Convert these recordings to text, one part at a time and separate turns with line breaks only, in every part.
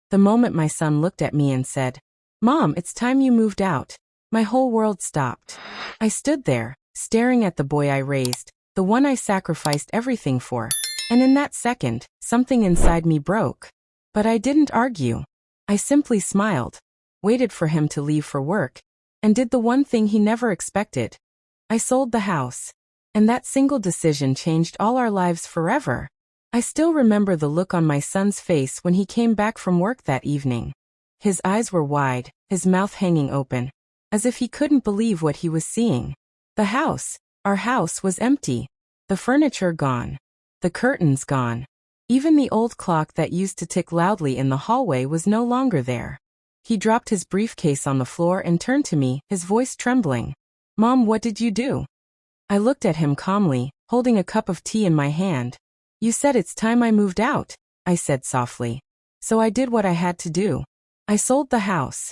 The moment my son looked at me and said, "Mom, it's time you moved out," my whole world stopped. I stood there, staring at the boy I raised, the one I sacrificed everything for, and in that second, something inside me broke. But I didn't argue. I simply smiled, waited for him to leave for work, and did the one thing he never expected. I sold the house. And that single decision changed all our lives forever. I still remember the look on my son's face when he came back from work that evening. His eyes were wide, his mouth hanging open, as if he couldn't believe what he was seeing. The house, our house, was empty. The furniture gone. The curtains gone. Even the old clock that used to tick loudly in the hallway was no longer there. He dropped his briefcase on the floor and turned to me, his voice trembling. "Mom, what did you do?" I looked at him calmly, holding a cup of tea in my hand. "You said it's time I moved out," I said softly. "So I did what I had to do. I sold the house."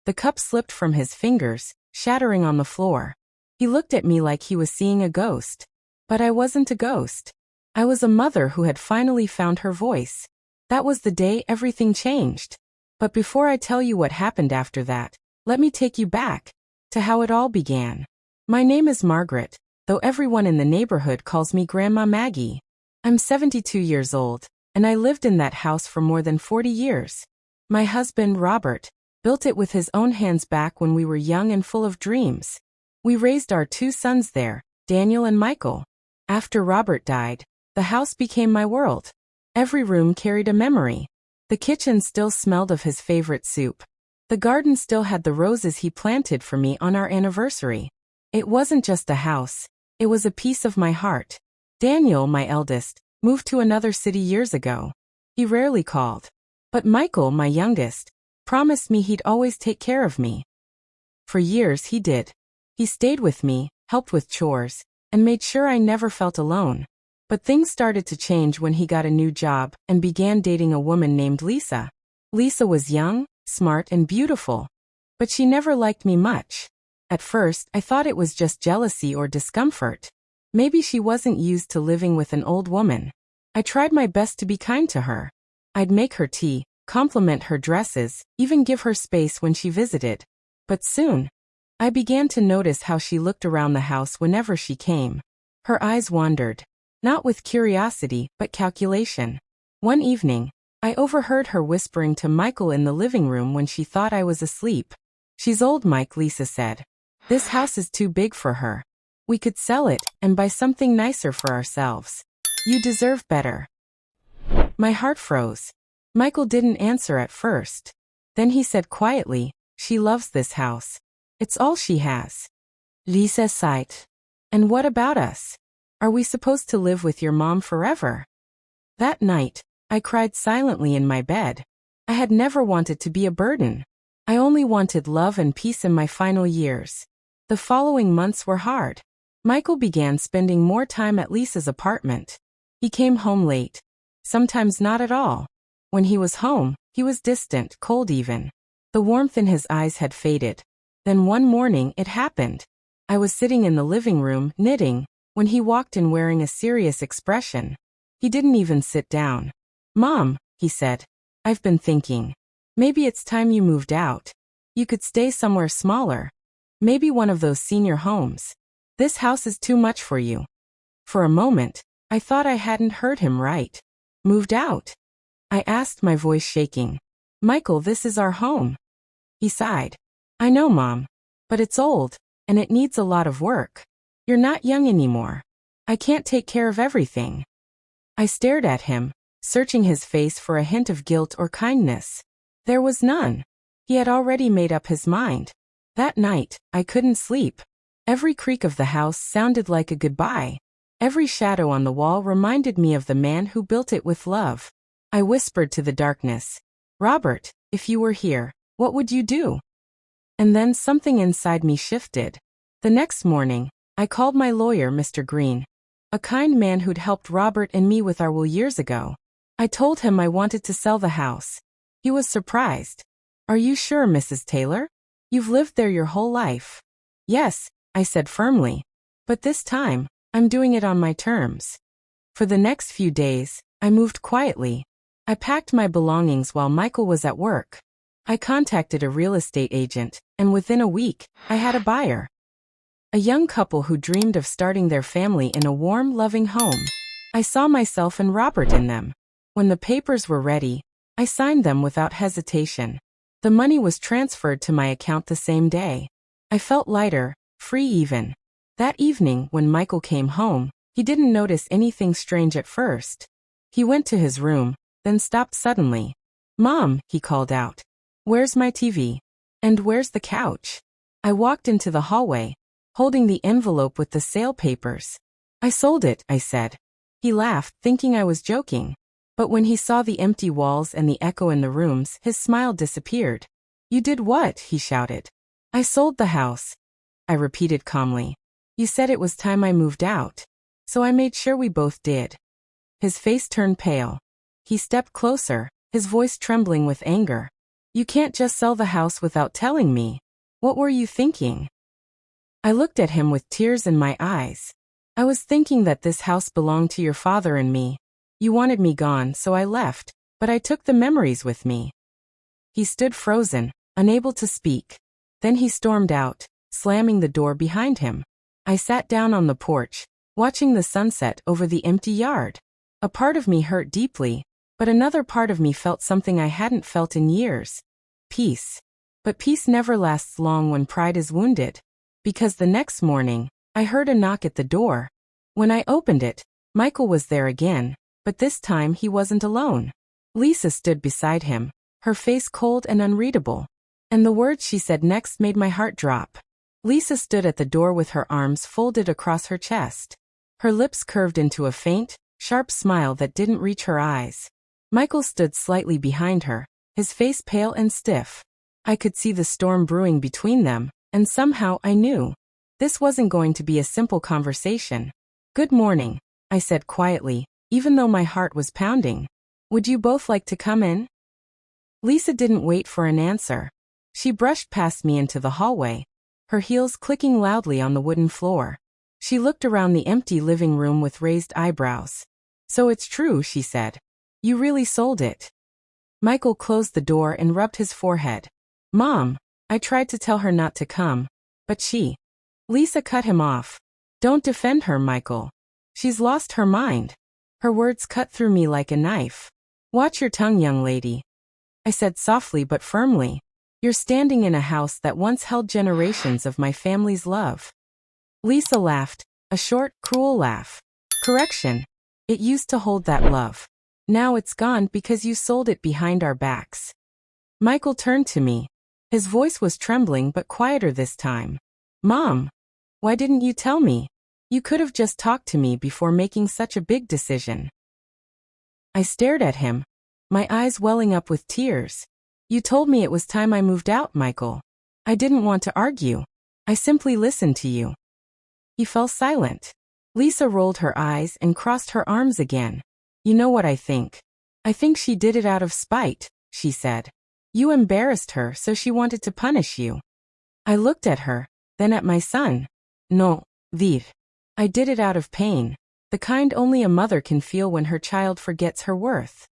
The cup slipped from his fingers, shattering on the floor. He looked at me like he was seeing a ghost. But I wasn't a ghost. I was a mother who had finally found her voice. That was the day everything changed. But before I tell you what happened after that, let me take you back to how it all began. My name is Margaret, though everyone in the neighborhood calls me Grandma Maggie. I'm 72 years old, and I lived in that house for more than 40 years. My husband, Robert, built it with his own hands back when we were young and full of dreams. We raised our 2 sons there, Daniel and Michael. After Robert died, the house became my world. Every room carried a memory. The kitchen still smelled of his favorite soup. The garden still had the roses he planted for me on our anniversary. It wasn't just a house, it was a piece of my heart. Daniel, my eldest, moved to another city years ago. He rarely called. But Michael, my youngest, promised me he'd always take care of me. For years he did. He stayed with me, helped with chores, and made sure I never felt alone. But things started to change when he got a new job and began dating a woman named Lisa. Lisa was young, smart, and beautiful. But she never liked me much. At first, I thought it was just jealousy or discomfort. Maybe she wasn't used to living with an old woman. I tried my best to be kind to her. I'd make her tea, compliment her dresses, even give her space when she visited. But soon, I began to notice how she looked around the house whenever she came. Her eyes wandered, not with curiosity, but calculation. One evening, I overheard her whispering to Michael in the living room when she thought I was asleep. "She's old, Mike," Lisa said. "This house is too big for her. We could sell it and buy something nicer for ourselves. You deserve better." My heart froze. Michael didn't answer at first. Then he said quietly, "She loves this house. It's all she has." Lisa sighed. "And what about us? Are we supposed to live with your mom forever?" That night, I cried silently in my bed. I had never wanted to be a burden. I only wanted love and peace in my final years. The following months were hard. Michael began spending more time at Lisa's apartment. He came home late. Sometimes not at all. When he was home, he was distant, cold even. The warmth in his eyes had faded. Then one morning it happened. I was sitting in the living room, knitting, when he walked in wearing a serious expression. He didn't even sit down. "Mom," he said, "I've been thinking. Maybe it's time you moved out. You could stay somewhere smaller. Maybe one of those senior homes. This house is too much for you." For a moment, I thought I hadn't heard him right. "Moved out?" I asked, my voice shaking. "Michael, this is our home." He sighed. "I know, Mom. But it's old, and it needs a lot of work. You're not young anymore. I can't take care of everything." I stared at him, searching his face for a hint of guilt or kindness. There was none. He had already made up his mind. That night, I couldn't sleep. Every creak of the house sounded like a goodbye. Every shadow on the wall reminded me of the man who built it with love. I whispered to the darkness, "Robert, if you were here, what would you do?" And then something inside me shifted. The next morning, I called my lawyer, Mr. Green, a kind man who'd helped Robert and me with our will years ago. I told him I wanted to sell the house. He was surprised. "Are you sure, Mrs. Taylor? You've lived there your whole life." "Yes," I said firmly. "But this time, I'm doing it on my terms." For the next few days, I moved quietly. I packed my belongings while Michael was at work. I contacted a real estate agent, and within a week, I had a buyer. A young couple who dreamed of starting their family in a warm, loving home. I saw myself and Robert in them. When the papers were ready, I signed them without hesitation. The money was transferred to my account the same day. I felt lighter, free even. That evening, when Michael came home, he didn't notice anything strange at first. He went to his room, then stopped suddenly. "Mom," he called out. "Where's my TV? And where's the couch?" I walked into the hallway, holding the envelope with the sale papers. "I sold it," I said. He laughed, thinking I was joking. But when he saw the empty walls and the echo in the rooms, his smile disappeared. "You did what?" he shouted. "I sold the house," I repeated calmly. "You said it was time I moved out. So I made sure we both did." His face turned pale. He stepped closer, his voice trembling with anger. "You can't just sell the house without telling me. What were you thinking?" I looked at him with tears in my eyes. "I was thinking that this house belonged to your father and me. You wanted me gone, so I left, but I took the memories with me." He stood frozen, unable to speak. Then he stormed out, slamming the door behind him. I sat down on the porch, watching the sunset over the empty yard. A part of me hurt deeply, but another part of me felt something I hadn't felt in years. Peace. But peace never lasts long when pride is wounded. Because the next morning, I heard a knock at the door. When I opened it, Michael was there again, but this time he wasn't alone. Lisa stood beside him, her face cold and unreadable. And the words she said next made my heart drop. Lisa stood at the door with her arms folded across her chest. Her lips curved into a faint, sharp smile that didn't reach her eyes. Michael stood slightly behind her, his face pale and stiff. I could see the storm brewing between them, and somehow I knew. This wasn't going to be a simple conversation. "Good morning," I said quietly, even though my heart was pounding. "Would you both like to come in?" Lisa didn't wait for an answer. She brushed past me into the hallway, her heels clicking loudly on the wooden floor. She looked around the empty living room with raised eyebrows. "So it's true," she said. "You really sold it." Michael closed the door and rubbed his forehead. "Mom," I tried to tell her not to come, but she. Lisa cut him off. "Don't defend her, Michael. She's lost her mind." Her words cut through me like a knife. "Watch your tongue, young lady," I said softly but firmly. "You're standing in a house that once held generations of my family's love." Lisa laughed, a short, cruel laugh. "Correction. It used to hold that love. Now it's gone because you sold it behind our backs." Michael turned to me. His voice was trembling but quieter this time. "Mom, why didn't you tell me? You could have just talked to me before making such a big decision." I stared at him, my eyes welling up with tears. "You told me it was time I moved out, Michael. I didn't want to argue. I simply listened to you." He fell silent. Lisa rolled her eyes and crossed her arms again. "You know what I think? I think she did it out of spite," she said. "You embarrassed her, so she wanted to punish you." I looked at her, then at my son. "No, Vir. I did it out of pain, the kind only a mother can feel when her child forgets her worth."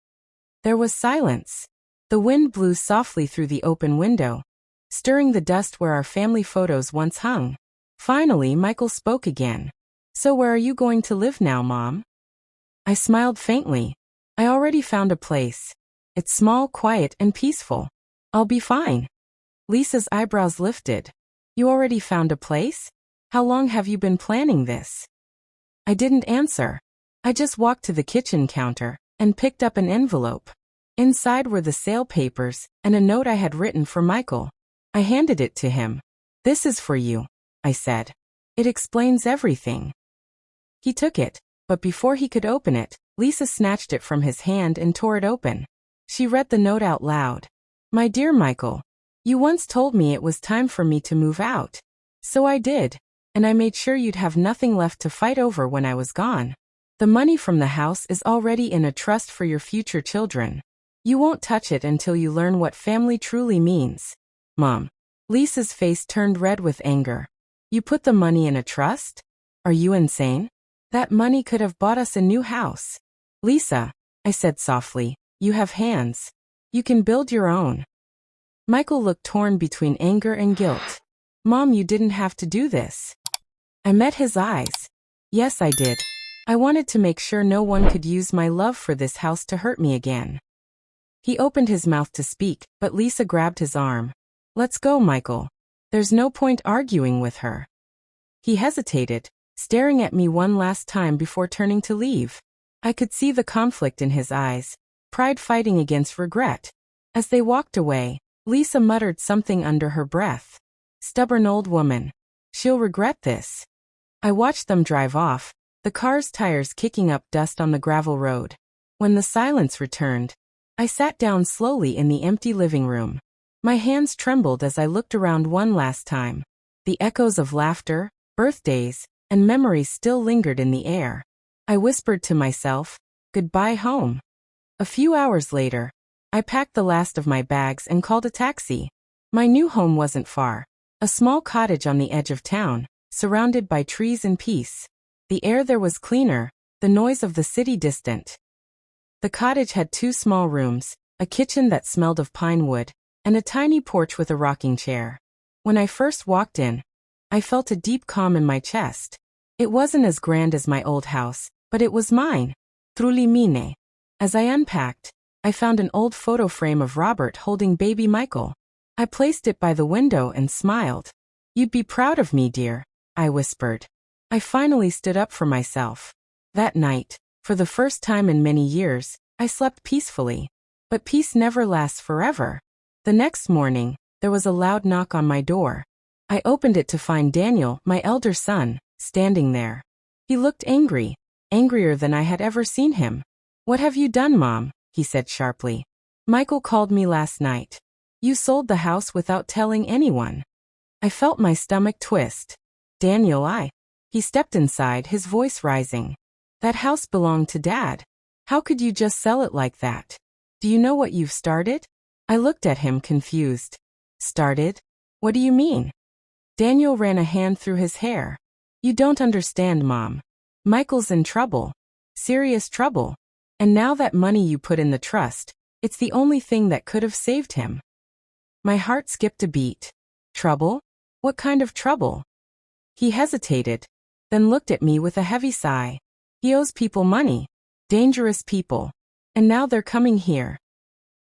There was silence. The wind blew softly through the open window, stirring the dust where our family photos once hung. Finally, Michael spoke again. "So where are you going to live now, Mom?" I smiled faintly. "I already found a place. It's small, quiet, and peaceful. I'll be fine." Lisa's eyebrows lifted. "You already found a place? How long have you been planning this?" I didn't answer. I just walked to the kitchen counter and picked up an envelope. Inside were the sale papers and a note I had written for Michael. I handed it to him. "This is for you," I said. "It explains everything." He took it, but before he could open it, Lisa snatched it from his hand and tore it open. She read the note out loud. "My dear Michael, you once told me it was time for me to move out. So I did, and I made sure you'd have nothing left to fight over when I was gone. The money from the house is already in a trust for your future children. You won't touch it until you learn what family truly means. Mom." Lisa's face turned red with anger. "You put the money in a trust? Are you insane? That money could have bought us a new house." "Lisa," I said softly, You have hands. You can build your own. Michael looked torn between anger and guilt. Mom, you didn't have to do this. I met his eyes. Yes, I did. I wanted to make sure no one could use my love for this house to hurt me again. He opened his mouth to speak, but Lisa grabbed his arm. Let's go, Michael. There's no point arguing with her. He hesitated, staring at me one last time before turning to leave. I could see the conflict in his eyes, pride fighting against regret. As they walked away, Lisa muttered something under her breath. Stubborn old woman. She'll regret this. I watched them drive off, the car's tires kicking up dust on the gravel road. When the silence returned, I sat down slowly in the empty living room. My hands trembled as I looked around one last time. The echoes of laughter, birthdays, and memories still lingered in the air. I whispered to myself, goodbye home. A few hours later, I packed the last of my bags and called a taxi. My new home wasn't far. A small cottage on the edge of town, surrounded by trees and peace. The air there was cleaner, the noise of the city distant. The cottage had 2 small rooms, a kitchen that smelled of pine wood, and a tiny porch with a rocking chair. When I first walked in, I felt a deep calm in my chest. It wasn't as grand as my old house, but it was mine. Truly mine. As I unpacked, I found an old photo frame of Robert holding baby Michael. I placed it by the window and smiled. You'd be proud of me, dear, I whispered. I finally stood up for myself. That night, for the first time in many years, I slept peacefully. But peace never lasts forever. The next morning, there was a loud knock on my door. I opened it to find Daniel, my elder son, standing there. He looked angry, angrier than I had ever seen him. What have you done, Mom? He said sharply. Michael called me last night. You sold the house without telling anyone. I felt my stomach twist. Daniel, He stepped inside, his voice rising. That house belonged to Dad. How could you just sell it like that? Do you know what you've started? I looked at him confused. Started? What do you mean? Daniel ran a hand through his hair. You don't understand, Mom. Michael's in trouble. Serious trouble. And now that money you put in the trust, it's the only thing that could have saved him. My heart skipped a beat. Trouble? What kind of trouble? He hesitated, then looked at me with a heavy sigh. He owes people money. Dangerous people. And now they're coming here.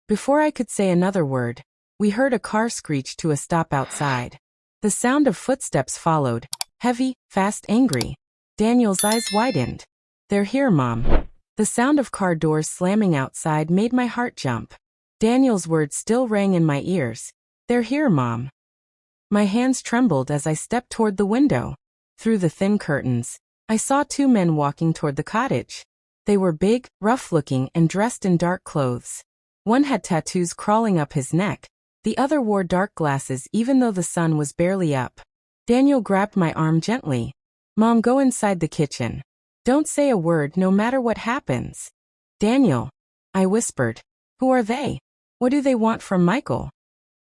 Before I could say another word, we heard a car screech to a stop outside. The sound of footsteps followed, heavy, fast, angry. Daniel's eyes widened. They're here, Mom. The sound of car doors slamming outside made my heart jump. Daniel's words still rang in my ears. They're here, Mom. My hands trembled as I stepped toward the window. Through the thin curtains, I saw 2 men walking toward the cottage. They were big, rough-looking, and dressed in dark clothes. One had tattoos crawling up his neck. The other wore dark glasses even though the sun was barely up. Daniel grabbed my arm gently. Mom, go inside the kitchen. Don't say a word no matter what happens. Daniel, I whispered. Who are they? What do they want from Michael?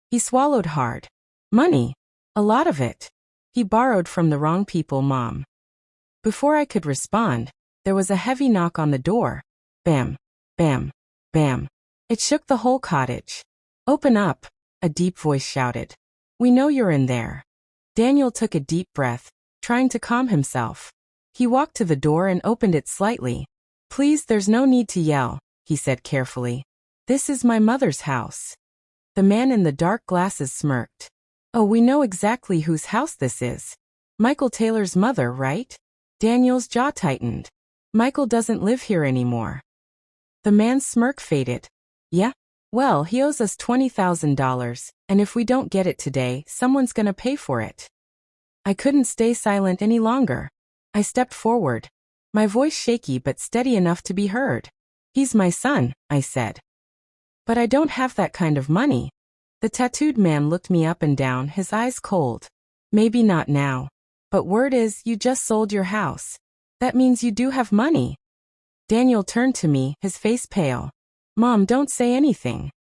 He swallowed hard. Money. A lot of it. He borrowed from the wrong people, Mom. Before I could respond, there was a heavy knock on the door. Bam, bam, bam. It shook the whole cottage. Open up, a deep voice shouted. We know you're in there. Daniel took a deep breath, trying to calm himself. He walked to the door and opened it slightly. Please, there's no need to yell, he said carefully. This is my mother's house. The man in the dark glasses smirked. Oh, we know exactly whose house this is. Michael Taylor's mother, right? Daniel's jaw tightened. Michael doesn't live here anymore. The man's smirk faded. Yeah? Well, he owes us $20,000, and if we don't get it today, someone's gonna pay for it. I couldn't stay silent any longer. I stepped forward, my voice shaky but steady enough to be heard. He's my son, I said. But I don't have that kind of money. The tattooed man looked me up and down, his eyes cold. Maybe not now. But word is, you just sold your house. That means you do have money. Daniel turned to me, his face pale. Mom, don't say anything.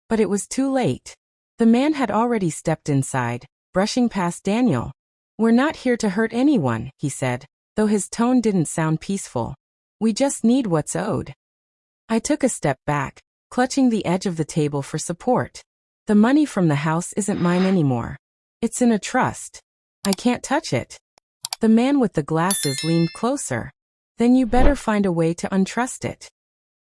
But it was too late. The man had already stepped inside, brushing past Daniel. We're not here to hurt anyone, he said, though his tone didn't sound peaceful. We just need what's owed. I took a step back, clutching the edge of the table for support. The money from the house isn't mine anymore. It's in a trust. I can't touch it. The man with the glasses leaned closer. Then you better find a way to untrust it.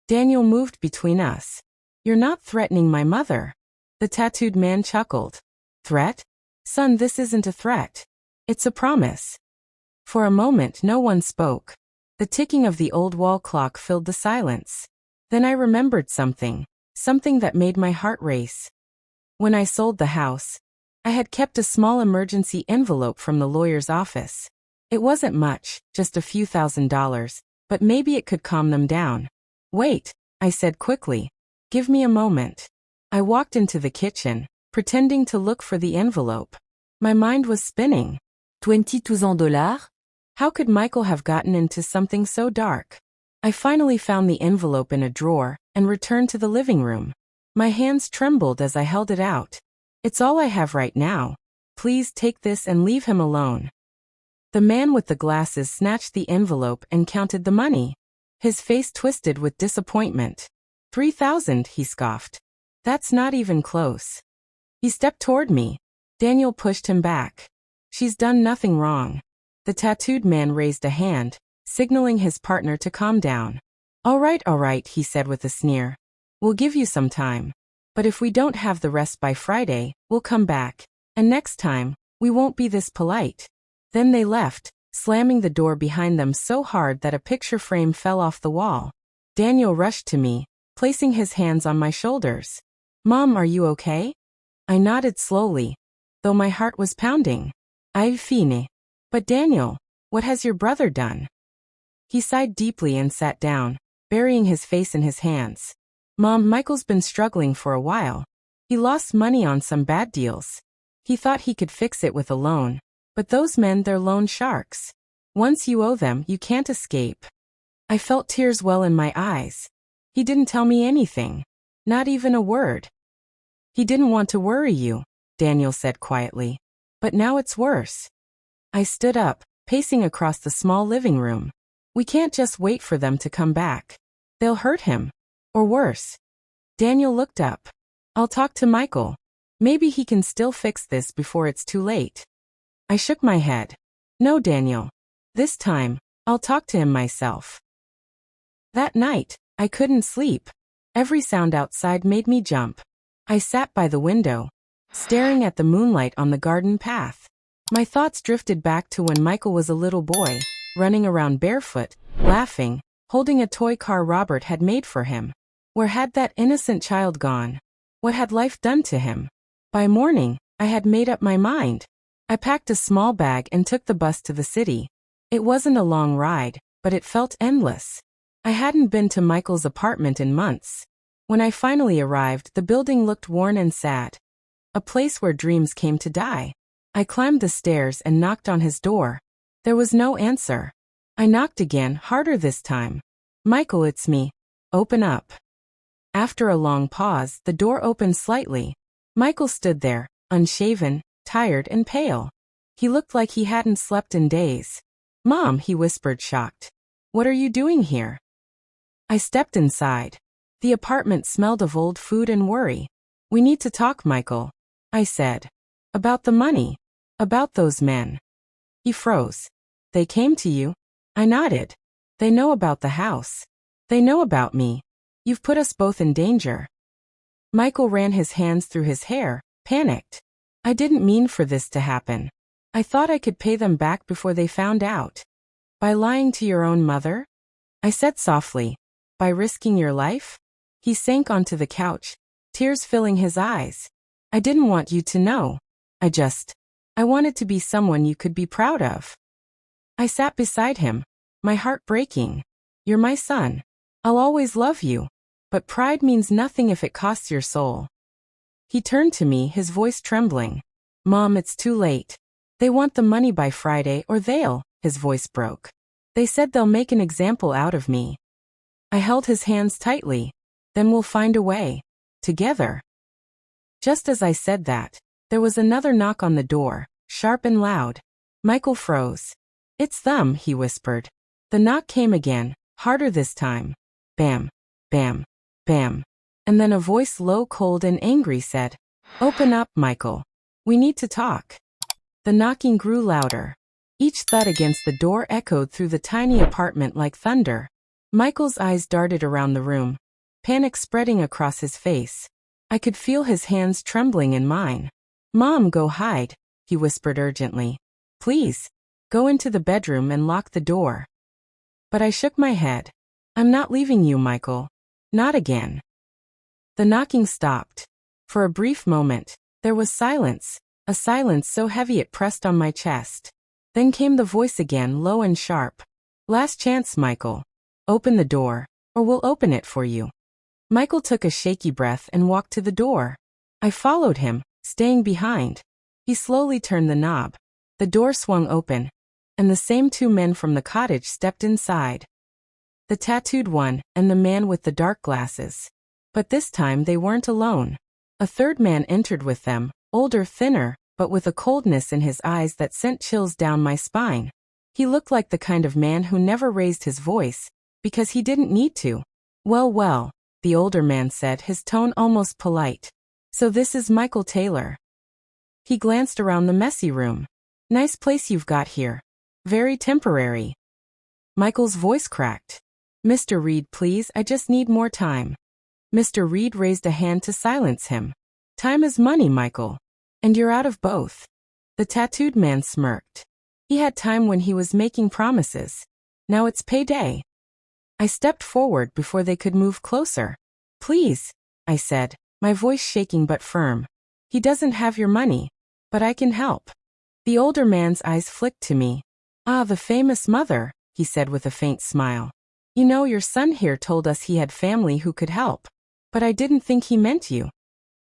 Daniel moved between us. You're not threatening my mother. The tattooed man chuckled. Threat? Son, this isn't a threat. It's a promise. For a moment no one spoke. The ticking of the old wall clock filled the silence. Then I remembered something that made my heart race. When I sold the house, I had kept a small emergency envelope from the lawyer's office. It wasn't much, just a few $1,000s, but maybe it could calm them down. Wait, I said quickly. Give me a moment. I walked into the kitchen, pretending to look for the envelope. My mind was spinning. $22,000? How could Michael have gotten into something so dark? I finally found the envelope in a drawer and returned to the living room. My hands trembled as I held it out. It's all I have right now. Please take this and leave him alone. The man with the glasses snatched the envelope and counted the money. His face twisted with disappointment. 3,000, he scoffed. That's not even close. He stepped toward me. Daniel pushed him back. She's done nothing wrong. The tattooed man raised a hand, signaling his partner to calm down. All right, he said with a sneer. We'll give you some time. But if we don't have the rest by Friday, we'll come back. And next time, we won't be this polite. Then they left, slamming the door behind them so hard that a picture frame fell off the wall. Daniel rushed to me, placing his hands on my shoulders. Mom, are you okay? I nodded slowly, though my heart was pounding. I've fine. But Daniel, what has your brother done? He sighed deeply and sat down, burying his face in his hands. Mom, Michael's been struggling for a while. He lost money on some bad deals. He thought he could fix it with a loan. But those men, they're loan sharks. Once you owe them, you can't escape. I felt tears well in my eyes. He didn't tell me anything. Not even a word. He didn't want to worry you, Daniel said quietly. But now it's worse. I stood up, pacing across the small living room. We can't just wait for them to come back. They'll hurt him. Or worse. Daniel looked up. I'll talk to Michael. Maybe he can still fix this before it's too late. I shook my head. No, Daniel. This time, I'll talk to him myself. That night, I couldn't sleep. Every sound outside made me jump. I sat by the window, staring at the moonlight on the garden path. My thoughts drifted back to when Michael was a little boy, running around barefoot, laughing, holding a toy car Robert had made for him. Where had that innocent child gone? What had life done to him? By morning, I had made up my mind. I packed a small bag and took the bus to the city. It wasn't a long ride, but it felt endless. I hadn't been to Michael's apartment in months. When I finally arrived, the building looked worn and sad. A place where dreams came to die. I climbed the stairs and knocked on his door. There was no answer. I knocked again, harder this time. Michael, it's me. Open up. After a long pause, the door opened slightly. Michael stood there, unshaven, tired and pale. He looked like he hadn't slept in days. Mom, he whispered, shocked. What are you doing here? I stepped inside. The apartment smelled of old food and worry. We need to talk, Michael, I said. About the money. About those men. He froze. They came to you? I nodded. They know about the house. They know about me. You've put us both in danger. Michael ran his hands through his hair, panicked. I didn't mean for this to happen. I thought I could pay them back before they found out. By lying to your own mother? I said softly. By risking your life? He sank onto the couch, tears filling his eyes. I didn't want you to know. I wanted to be someone you could be proud of. I sat beside him, my heart breaking. You're my son. I'll always love you. But pride means nothing if it costs your soul. He turned to me, his voice trembling. Mom, it's too late. They want the money by Friday or they'll, his voice broke. They said they'll make an example out of me. I held his hands tightly. Then we'll find a way. Together. Just as I said that, there was another knock on the door, sharp and loud. Michael froze. It's them, he whispered. The knock came again, harder this time. Bam, bam, bam. And then a voice low, cold, and angry said, "Open up, Michael. We need to talk." The knocking grew louder. Each thud against the door echoed through the tiny apartment like thunder. Michael's eyes darted around the room, panic spreading across his face. I could feel his hands trembling in mine. "Mom, go hide," he whispered urgently. "Please, go into the bedroom and lock the door." But I shook my head. "I'm not leaving you, Michael. Not again." The knocking stopped. For a brief moment, there was silence, a silence so heavy it pressed on my chest. Then came the voice again, low and sharp. "Last chance, Michael. Open the door, or we'll open it for you." Michael took a shaky breath and walked to the door. I followed him, staying behind. He slowly turned the knob. The door swung open, and the same two men from the cottage stepped inside. The tattooed one, and the man with the dark glasses. But this time they weren't alone. A third man entered with them, older, thinner, but with a coldness in his eyes that sent chills down my spine. He looked like the kind of man who never raised his voice, because he didn't need to. Well, the older man said, his tone almost polite. "So this is Michael Taylor." He glanced around the messy room. "Nice place you've got here. Very temporary." Michael's voice cracked. "Mr. Reed, please, I just need more time." Mr. Reed raised a hand to silence him. "Time is money, Michael. And you're out of both." The tattooed man smirked. He had time when he was making promises. Now it's payday. I stepped forward before they could move closer. "Please," I said, my voice shaking but firm. "He doesn't have your money, but I can help." The older man's eyes flicked to me. "Ah, the famous mother," he said with a faint smile. "You know, your son here told us he had family who could help. But I didn't think he meant you."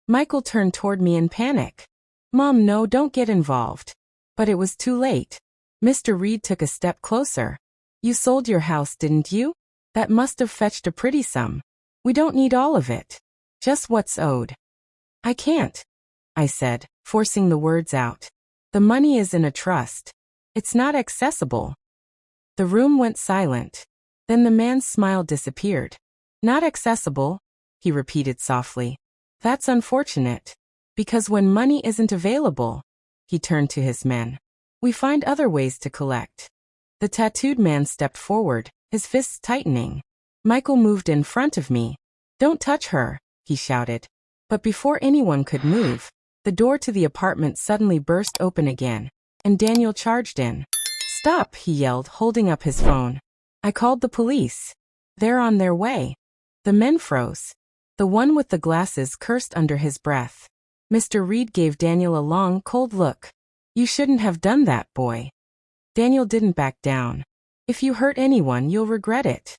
Michael turned toward me in panic. "Mom, no, don't get involved." But it was too late. Mr. Reed took a step closer. "You sold your house, didn't you? That must have fetched a pretty sum. We don't need all of it. Just what's owed." "I can't," I said, forcing the words out. "The money is in a trust. It's not accessible." The room went silent. Then the man's smile disappeared. "Not accessible," he repeated softly. "That's unfortunate. Because when money isn't available," he turned to his men, "we find other ways to collect." The tattooed man stepped forward, his fists tightening. Michael moved in front of me. "Don't touch her," he shouted. But before anyone could move, the door to the apartment suddenly burst open again, and Daniel charged in. "Stop," he yelled, holding up his phone. "I called the police. They're on their way." The men froze. The one with the glasses cursed under his breath. Mr. Reed gave Daniel a long, cold look. "You shouldn't have done that, boy." Daniel didn't back down. "If you hurt anyone, you'll regret it."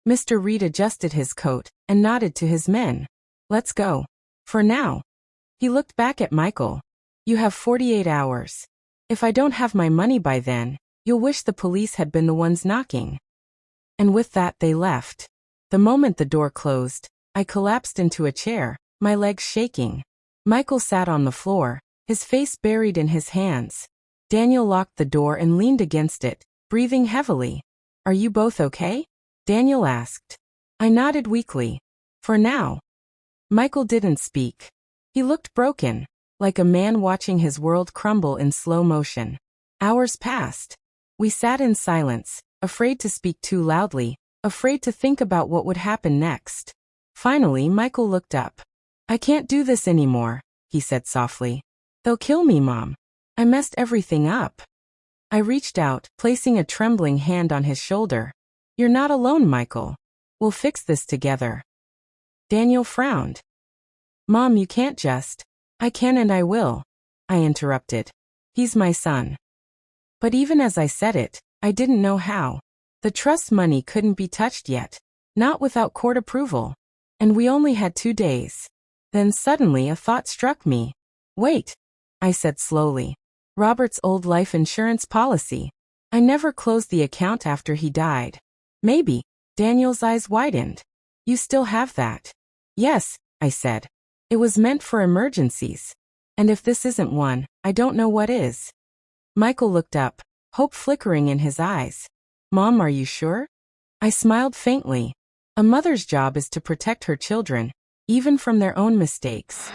Mr. Reed adjusted his coat and nodded to his men. "Let's go. For now." He looked back at Michael. "You have 48 hours. If I don't have my money by then, you'll wish the police had been the ones knocking." And with that they left. The moment the door closed, I collapsed into a chair, my legs shaking. Michael sat on the floor, his face buried in his hands. Daniel locked the door and leaned against it, breathing heavily. "Are you both okay?" Daniel asked. I nodded weakly. "For now." Michael didn't speak. He looked broken, like a man watching his world crumble in slow motion. Hours passed. We sat in silence, afraid to speak too loudly, afraid to think about what would happen next. Finally, Michael looked up. "I can't do this anymore," he said softly. "They'll kill me, Mom. I messed everything up." I reached out, placing a trembling hand on his shoulder. "You're not alone, Michael. We'll fix this together." Daniel frowned. "Mom, you can't just." "I can and I will," I interrupted. "He's my son." But even as I said it, I didn't know how. The trust money couldn't be touched yet, not without court approval. And we only had 2 days. Then suddenly a thought struck me. "Wait," I said slowly. "Robert's old life insurance policy. I never closed the account after he died. Maybe." Daniel's eyes widened. "You still have that?" "Yes," I said. "It was meant for emergencies. And if this isn't one, I don't know what is." Michael looked up, hope flickering in his eyes. "Mom, are you sure?" I smiled faintly. "A mother's job is to protect her children, even from their own mistakes.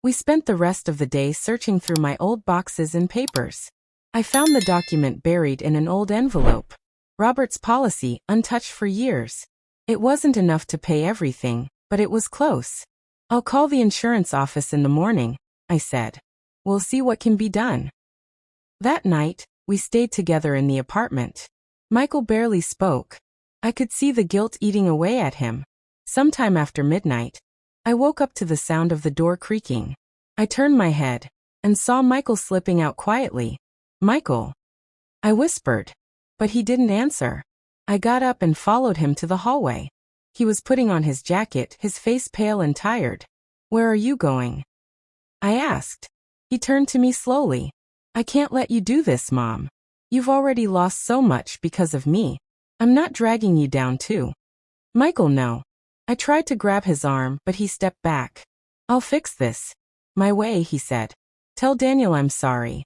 We spent the rest of the day searching through my old boxes and papers. I found the document buried in an old envelope. Robert's policy, untouched for years. It wasn't enough to pay everything, but it was close. "I'll call the insurance office in the morning," I said. "We'll see what can be done." That night, we stayed together in the apartment. Michael barely spoke. I could see the guilt eating away at him. Sometime after midnight, I woke up to the sound of the door creaking. I turned my head and saw Michael slipping out quietly. "Michael," I whispered, but he didn't answer. I got up and followed him to the hallway. He was putting on his jacket, his face pale and tired. "Where are you going?" I asked. He turned to me slowly. "I can't let you do this, Mom. You've already lost so much because of me. I'm not dragging you down too." "Michael, no." I tried to grab his arm, but he stepped back. "I'll fix this. My way," he said. "Tell Daniel I'm sorry."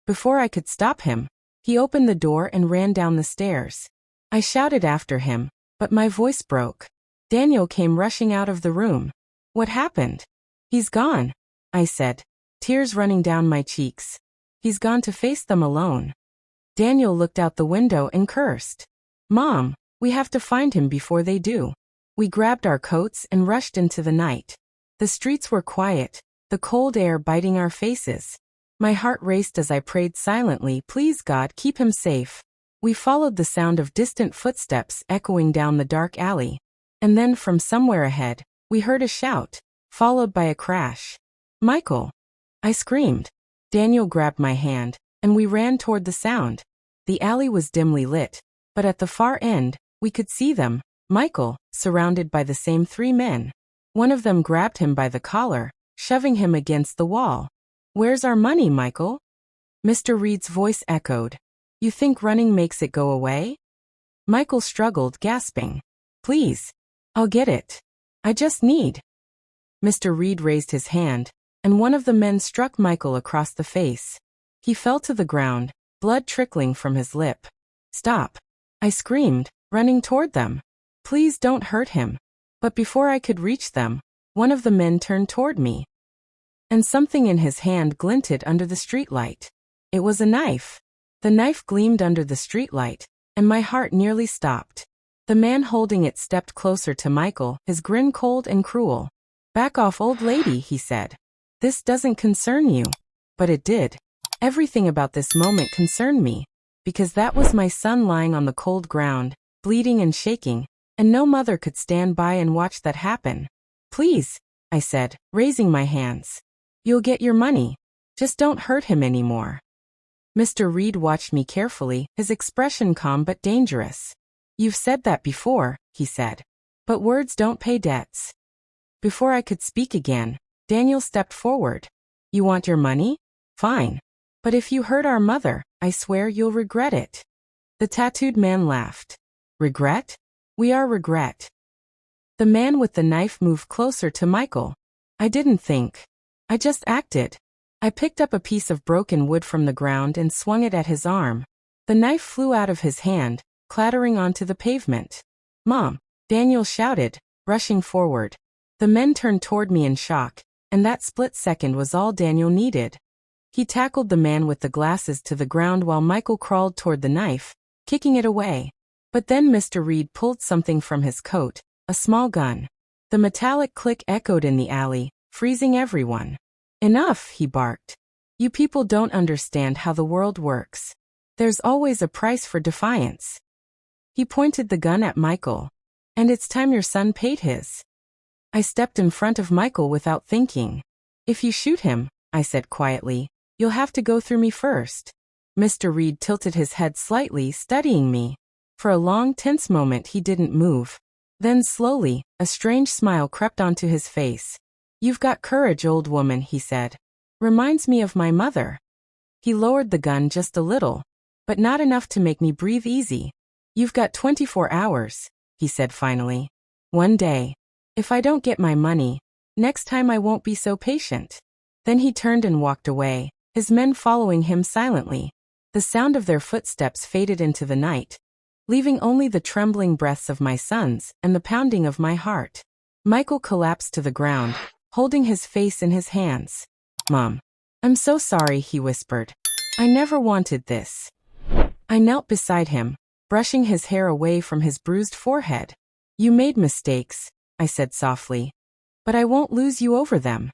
Before I could stop him, he opened the door and ran down the stairs. I shouted after him, but my voice broke. Daniel came rushing out of the room. "What happened?" "He's gone," I said, tears running down my cheeks. "He's gone to face them alone." Daniel looked out the window and cursed. "Mom, we have to find him before they do." We grabbed our coats and rushed into the night. The streets were quiet, the cold air biting our faces. My heart raced as I prayed silently, "Please God, keep him safe." We followed the sound of distant footsteps echoing down the dark alley. And then from somewhere ahead, we heard a shout, followed by a crash. "Michael!" I screamed. Daniel grabbed my hand, and we ran toward the sound. The alley was dimly lit, but at the far end, we could see them, Michael, surrounded by the same three men. One of them grabbed him by the collar, shoving him against the wall. "Where's our money, Michael?" Mr. Reed's voice echoed. "You think running makes it go away?" Michael struggled, gasping. "Please. I'll get it. I just need." Mr. Reed raised his hand, and one of the men struck Michael across the face. He fell to the ground, blood trickling from his lip. "Stop!" I screamed, running toward them. "Please don't hurt him." But before I could reach them, one of the men turned toward me. And something in his hand glinted under the streetlight. It was a knife. The knife gleamed under the streetlight, and my heart nearly stopped. The man holding it stepped closer to Michael, his grin cold and cruel. "Back off, old lady," he said. "This doesn't concern you." But it did. Everything about this moment concerned me, because that was my son lying on the cold ground, bleeding and shaking, and no mother could stand by and watch that happen. "Please," I said, raising my hands. "You'll get your money. Just don't hurt him anymore." Mr. Reed watched me carefully, his expression calm but dangerous. "You've said that before," he said. "But words don't pay debts." Before I could speak again, Daniel stepped forward. "You want your money? Fine. But if you hurt our mother, I swear you'll regret it." The tattooed man laughed. "Regret? We are regret." The man with the knife moved closer to Michael. I didn't think. I just acted. I picked up a piece of broken wood from the ground and swung it at his arm. The knife flew out of his hand, clattering onto the pavement. "Mom!" Daniel shouted, rushing forward. The men turned toward me in shock, and that split second was all Daniel needed. He tackled the man with the glasses to the ground while Michael crawled toward the knife, kicking it away. But then Mr. Reed pulled something from his coat, a small gun. The metallic click echoed in the alley, freezing everyone. "Enough," he barked. "You people don't understand how the world works. There's always a price for defiance." He pointed the gun at Michael. "And it's time your son paid his." I stepped in front of Michael without thinking. "If you shoot him," I said quietly, "you'll have to go through me first." Mr. Reed tilted his head slightly, studying me. For a long, tense moment he didn't move. Then slowly, a strange smile crept onto his face. "You've got courage, old woman," he said. "Reminds me of my mother." He lowered the gun just a little, but not enough to make me breathe easy. "You've got 24 hours, he said finally. "One day. If I don't get my money, next time I won't be so patient." Then he turned and walked away, his men following him silently. The sound of their footsteps faded into the night, leaving only the trembling breaths of my sons and the pounding of my heart. Michael collapsed to the ground, holding his face in his hands. "Mom, I'm so sorry," he whispered. "I never wanted this." I knelt beside him, brushing his hair away from his bruised forehead. "You made mistakes," I said softly. "But I won't lose you over them."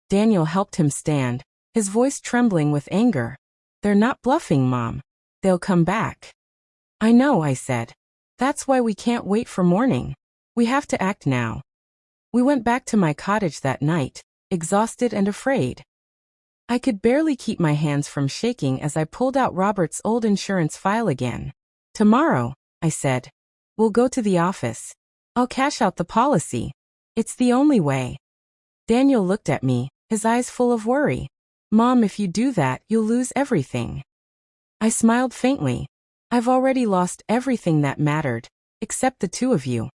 Daniel helped him stand, his voice trembling with anger. "They're not bluffing, Mom. They'll come back." "I know," I said. "That's why we can't wait for morning. We have to act now." We went back to my cottage that night, exhausted and afraid. I could barely keep my hands from shaking as I pulled out Robert's old insurance file again. "Tomorrow," I said, "we'll go to the office. I'll cash out the policy. It's the only way." Daniel looked at me, his eyes full of worry. "Mom, if you do that, you'll lose everything." I smiled faintly. "I've already lost everything that mattered, except the two of you."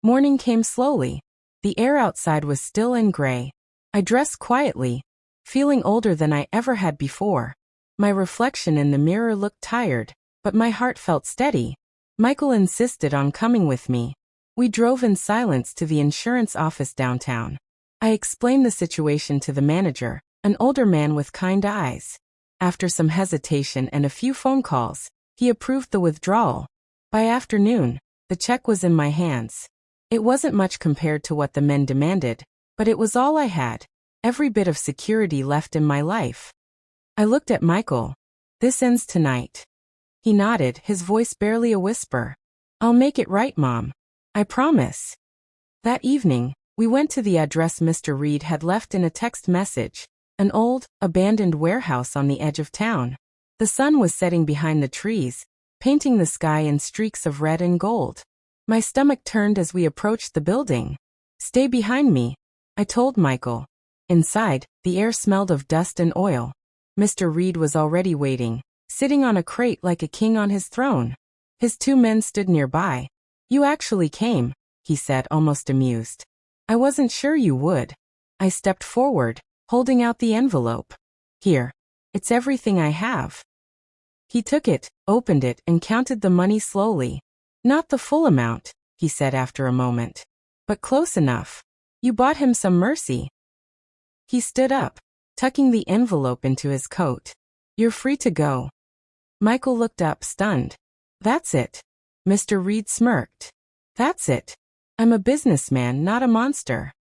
Morning came slowly. The air outside was still and gray. I dressed quietly, feeling older than I ever had before. My reflection in the mirror looked tired, but my heart felt steady. Michael insisted on coming with me. We drove in silence to the insurance office downtown. I explained the situation to the manager, an older man with kind eyes. After some hesitation and a few phone calls, he approved the withdrawal. By afternoon, the check was in my hands. It wasn't much compared to what the men demanded, but it was all I had, every bit of security left in my life. I looked at Michael. "This ends tonight." He nodded, his voice barely a whisper. "I'll make it right, Mom. I promise." That evening, we went to the address Mr. Reed had left in a text message, an old, abandoned warehouse on the edge of town. The sun was setting behind the trees, painting the sky in streaks of red and gold. My stomach turned as we approached the building. "Stay behind me," I told Michael. Inside, the air smelled of dust and oil. Mr. Reed was already waiting, sitting on a crate like a king on his throne. His two men stood nearby. "You actually came," he said, almost amused. "I wasn't sure you would." I stepped forward, holding out the envelope. "Here. It's everything I have." He took it, opened it, and counted the money slowly. "Not the full amount," he said after a moment, "but close enough. You bought him some mercy." He stood up, tucking the envelope into his coat. "You're free to go." Michael looked up, stunned. "That's it." Mr. Reed smirked. "That's it. I'm a businessman, not a monster."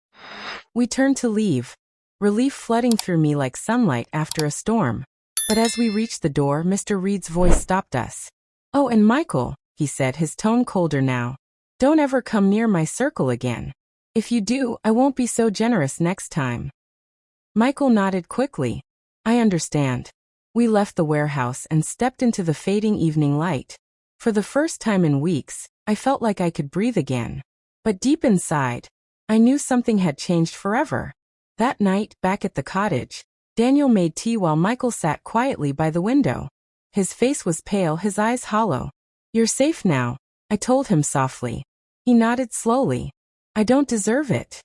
We turned to leave, relief flooding through me like sunlight after a storm. But as we reached the door, Mr. Reed's voice stopped us. "Oh, and Michael," he said, his tone colder now, "don't ever come near my circle again. If you do, I won't be so generous next time." Michael nodded quickly. "I understand." We left the warehouse and stepped into the fading evening light. For the first time in weeks, I felt like I could breathe again. But deep inside, I knew something had changed forever. That night, back at the cottage, Daniel made tea while Michael sat quietly by the window. His face was pale, his eyes hollow. "You're safe now," I told him softly. He nodded slowly. "I don't deserve it."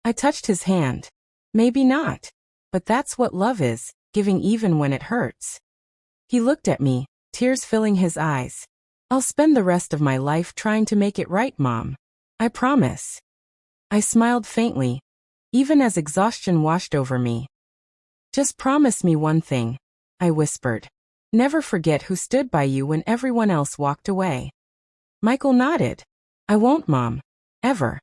I touched his hand. "Maybe not. But that's what love is, giving even when it hurts." He looked at me, tears filling his eyes. "I'll spend the rest of my life trying to make it right, Mom. I promise." I smiled faintly, even as exhaustion washed over me. "Just promise me one thing," I whispered. "Never forget who stood by you when everyone else walked away." Michael nodded. "I won't, Mom. Ever."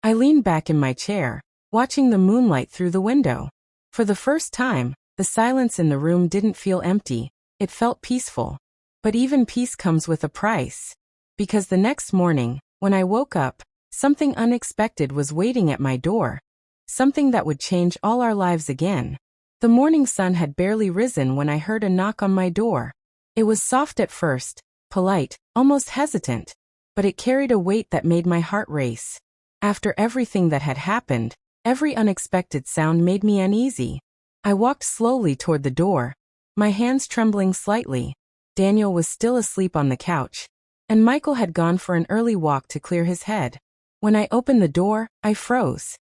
I leaned back in my chair, watching the moonlight through the window. For the first time, the silence in the room didn't feel empty, it felt peaceful. But even peace comes with a price. Because the next morning, when I woke up, something unexpected was waiting at my door. Something that would change all our lives again. The morning sun had barely risen when I heard a knock on my door. It was soft at first, polite, almost hesitant, but it carried a weight that made my heart race. After everything that had happened, every unexpected sound made me uneasy. I walked slowly toward the door, my hands trembling slightly. Daniel was still asleep on the couch, and Michael had gone for an early walk to clear his head. When I opened the door, I froze.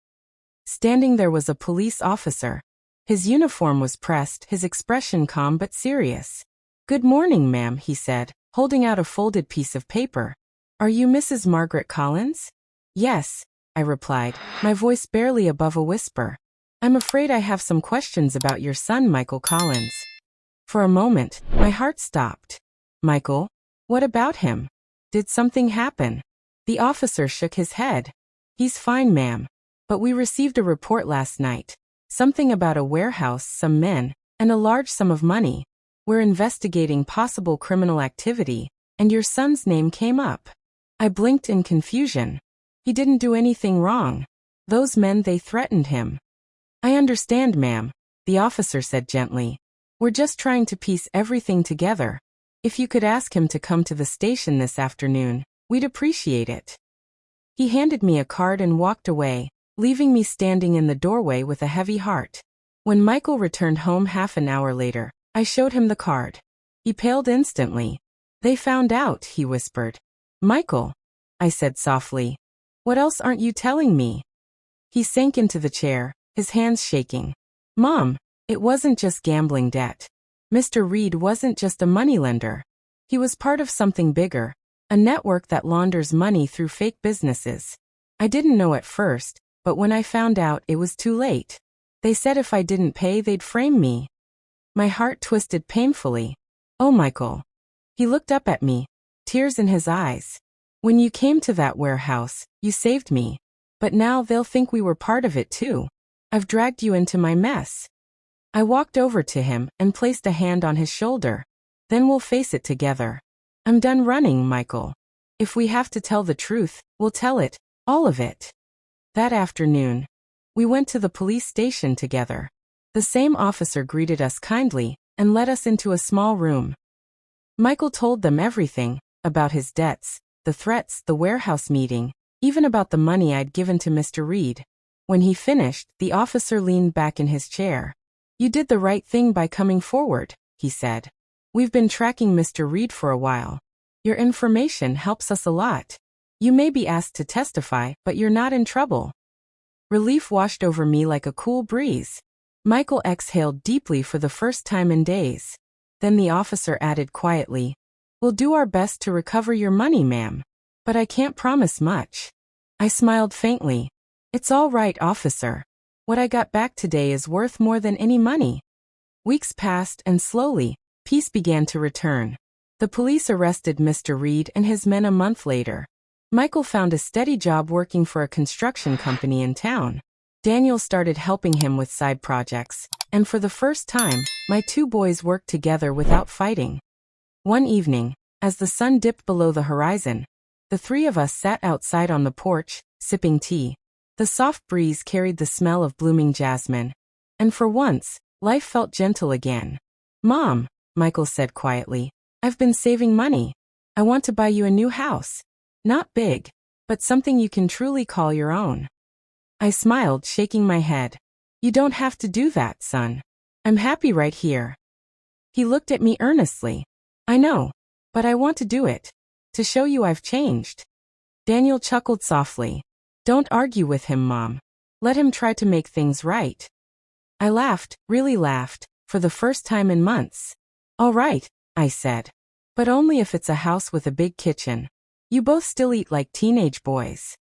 Standing there was a police officer. His uniform was pressed, his expression calm but serious. "Good morning, ma'am," he said, holding out a folded piece of paper. "Are you Mrs. Margaret Collins?" "Yes," I replied, my voice barely above a whisper. I'm afraid I have some questions about your son, Michael Collins. For a moment, my heart stopped. Michael? What about him? Did something happen? The officer shook his head. He's fine, ma'am. But we received a report last night. Something about a warehouse, some men, and a large sum of money. We're investigating possible criminal activity, and your son's name came up. I blinked in confusion. He didn't do anything wrong. Those men, they threatened him. I understand, ma'am, the officer said gently. We're just trying to piece everything together. If you could ask him to come to the station this afternoon, we'd appreciate it. He handed me a card and walked away, leaving me standing in the doorway with a heavy heart. When Michael returned home half an hour later, I showed him the card. He paled instantly. They found out, he whispered. Michael, I said softly. What else aren't you telling me? He sank into the chair, his hands shaking. Mom, it wasn't just gambling debt. Mr. Reed wasn't just a moneylender. He was part of something bigger, a network that launders money through fake businesses. I didn't know at first, but when I found out, it was too late. They said if I didn't pay, they'd frame me. My heart twisted painfully. Oh, Michael. He looked up at me, tears in his eyes. When you came to that warehouse, you saved me. But now they'll think we were part of it too. I've dragged you into my mess. I walked over to him and placed a hand on his shoulder. Then we'll face it together. I'm done running, Michael. If we have to tell the truth, we'll tell it, all of it. That afternoon, we went to the police station together. The same officer greeted us kindly and led us into a small room. Michael told them everything, about his debts, the threats, the warehouse meeting, even about the money I'd given to Mr. Reed. When he finished, the officer leaned back in his chair. You did the right thing by coming forward, he said. We've been tracking Mr. Reed for a while. Your information helps us a lot. You may be asked to testify, but you're not in trouble. Relief washed over me like a cool breeze. Michael exhaled deeply for the first time in days. Then the officer added quietly, We'll do our best to recover your money, ma'am. But I can't promise much. I smiled faintly. It's all right, officer. What I got back today is worth more than any money. Weeks passed and slowly, peace began to return. The police arrested Mr. Reed and his men a month later. Michael found a steady job working for a construction company in town. Daniel started helping him with side projects, and for the first time, my two boys worked together without fighting. One evening, as the sun dipped below the horizon, the three of us sat outside on the porch, sipping tea. The soft breeze carried the smell of blooming jasmine. And for once, life felt gentle again. Mom, Michael said quietly, I've been saving money. I want to buy you a new house. Not big, but something you can truly call your own. I smiled, shaking my head. You don't have to do that, son. I'm happy right here. He looked at me earnestly. I know, but I want to do it. To show you I've changed. Daniel chuckled softly. Don't argue with him, Mom. Let him try to make things right. I laughed, really laughed, for the first time in months. All right, I said. But only if it's a house with a big kitchen. You both still eat like teenage boys.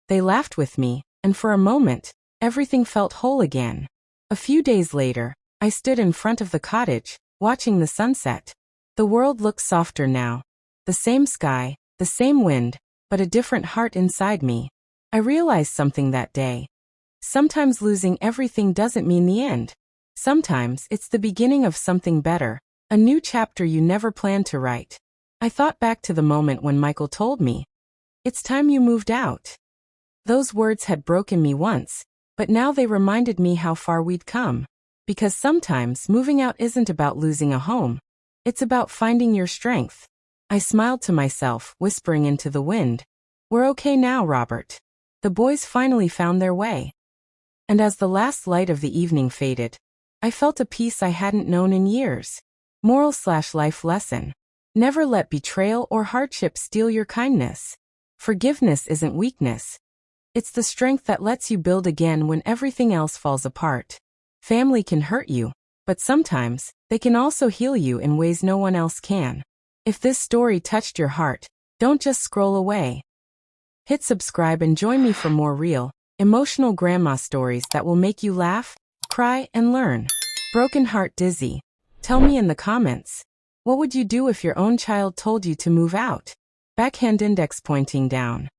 They laughed with me, and for a moment, everything felt whole again. A few days later, I stood in front of the cottage, watching the sunset. The world looked softer now. The same sky, the same wind, but a different heart inside me. I realized something that day. Sometimes losing everything doesn't mean the end. Sometimes it's the beginning of something better, a new chapter you never planned to write. I thought back to the moment when Michael told me, "It's time you moved out." Those words had broken me once, but now they reminded me how far we'd come. Because sometimes moving out isn't about losing a home. It's about finding your strength. I smiled to myself, whispering into the wind, "We're okay now, Robert." The boys finally found their way. And as the last light of the evening faded, I felt a peace I hadn't known in years. Moral/life lesson. Never let betrayal or hardship steal your kindness. Forgiveness isn't weakness. It's the strength that lets you build again when everything else falls apart. Family can hurt you, but sometimes, they can also heal you in ways no one else can. If this story touched your heart, don't just scroll away. Hit subscribe and join me for more real, emotional grandma stories that will make you laugh, cry, and learn. Broken heart dizzy. Tell me in the comments. What would you do if your own child told you to move out? Backhand index pointing down.